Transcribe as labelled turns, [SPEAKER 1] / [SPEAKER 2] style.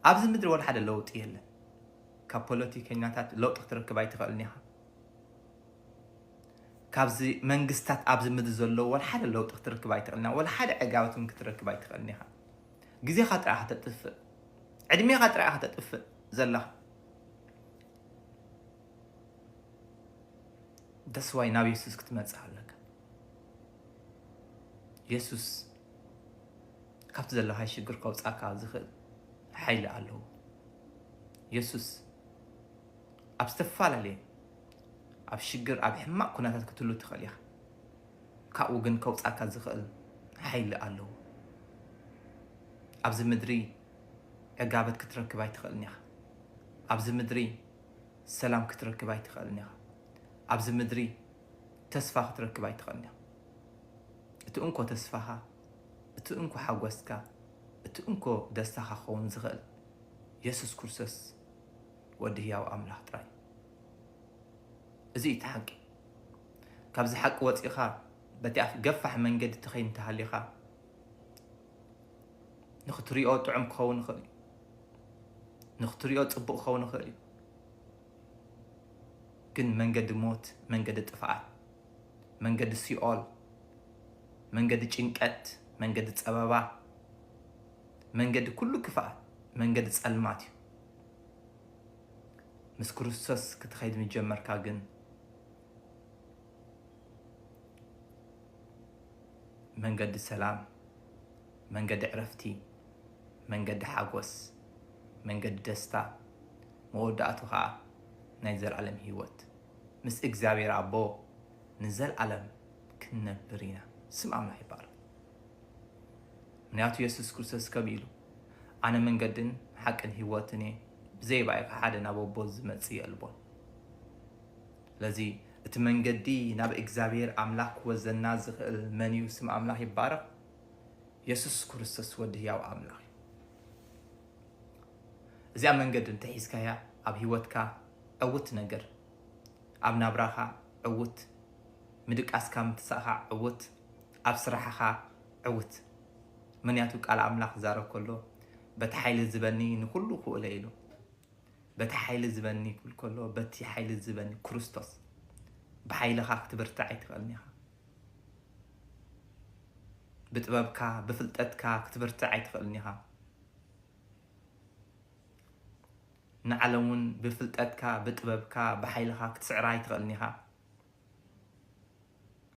[SPEAKER 1] ኣብዚ ምድሪ ወላ ሓደ ለውጥ የለን ካብ ፖለቲከኛታት ለውጥ ክትረክብ ኣይትኽእልን ኢኻ ካብዚ መንግስታት ኣብዚ ምድሪ ዘለዎ ወላ ሓደ ለውጥ ክትረክብ ኣይትኽእልና ወላ ሓደ ዕጋበት ክትረክብ ኣይትኽእልን ኢኻ ግዜኻ ጥራይ ከተጥፍእ ዕድሜኻ ጥራይ ከተጥፍእ ዘለኻ ደስዋይ ናብ ኢየሱስ ክትመጽእ ኣለካ ኢየሱስ ካብቲ ዘለኻ ሽግር ከውፃእካ ዝኽእል ሓይሊ ኣለዎ ኢየሱስ ኣብ ዝተፈላለዩ ኣብ ሽግር ኣብ ሕማቅ ኩነታት ክትህሉ ትኽእል ኢኻ ካብኡ ግን ከውፃእካ ዝኽእል ሓይሊ ኣለዎ ኣብዚ ምድሪ ዕጋበት ክትረክብ ኣይትኽእልን ኢኻ ኣብዚ ምድሪ ሰላም ክትረክብ ኣይትኽእልን ኢኻ ኣብዚ ምድሪ ተስፋ ክትረክብ ኣይትኽእልን ኢኻ እቲ እንኮ ተስፋኻ እቲ እንኮ ሓጎስካ እቲ እንኮ ደስታኻ ክኸውን ዝኽእል ኢየሱስ ክርስቶስ ወዲ ህያው ኣምላኽ ጥራይ እዚ እቲ ሓቂ ካብዚ ሓቂ ወፂኻ በቲ ኣፍ ገፋሕ መንገዲ ትኸይድ እንተሃሊኻ ንኽትሪኦ ጥዑም ክኸውን ይኽእል እዩ ንኽትሪኦ ፅቡቕ ክኸውን ይኽእል እዩ ግን መንገዲ ሞት መንገዲ ጥፍኣት መንገዲ ሲኦል መንገዲ ጭንቀት መንገዲ ፀበባ መንገዲ ኩሉ ክፍኣት መንገዲ ፀልማት እዩ ምስ ክርስቶስ ክትኸይድ ምጀመርካ ግን መንገዲ ሰላም መንገዲ ዕረፍቲ መንገዲ ሓጎስ መንገዲ ደስታ መወዳእቱ ከዓ ናይ ዘለዓለም ህይወት ምስ እግዚኣብሔር ኣቦ ንዘለዓለም ክንነብር ኢና ስም ኣምላኽ ይባረክ ምክንያቱ ኢየሱስ ክርስቶስ ከምኡ ኢሉ ኣነ መንገድን ሓቅን ህይወትን እየ ብዘይባኤካ ሓደ ናብ ኣቦ ዝመፅእ የልቦን ስለዚ እቲ መንገዲ ናብ እግዚኣብሔር ኣምላኽ ክወዘና ዝኽእል መን እዩ ስም ኣምላኽ ይባረክ ኢየሱስ ክርስቶስ ወዲ ህያው ኣምላኽ እዩ እዚኣ መንገዲ እንተሒዝካያ ኣብ ህይወትካ ዕውት ነገር ኣብ ናብራኻ ዕውት ምድቃስካ ምትሳእኻ ዕውት ኣብ ስራሕኻ ዕውት ምክንያቱ ቃል ኣምላኽ ዛረብ ከሎ በቲ ሓይሊ ዝበኒ ንኩሉ ክእለ ኢሉ በቲ ሓይሊ ዝበኒ ክብል ከሎ በቲ ሓይሊ ዝበኒ ክርስቶስ ብሓይልኻ ክትብርታዕ ኣይትኽእልን ኢኻ ብጥበብካ ብፍልጠትካ ክትብርታዕ ኣይትኽእልን ኢኻ ንዓለም እውን ብፍልጠትካ ብጥበብካ ብሓይልኻ ክትስዕራ ኣይትኽእልን ኢኻ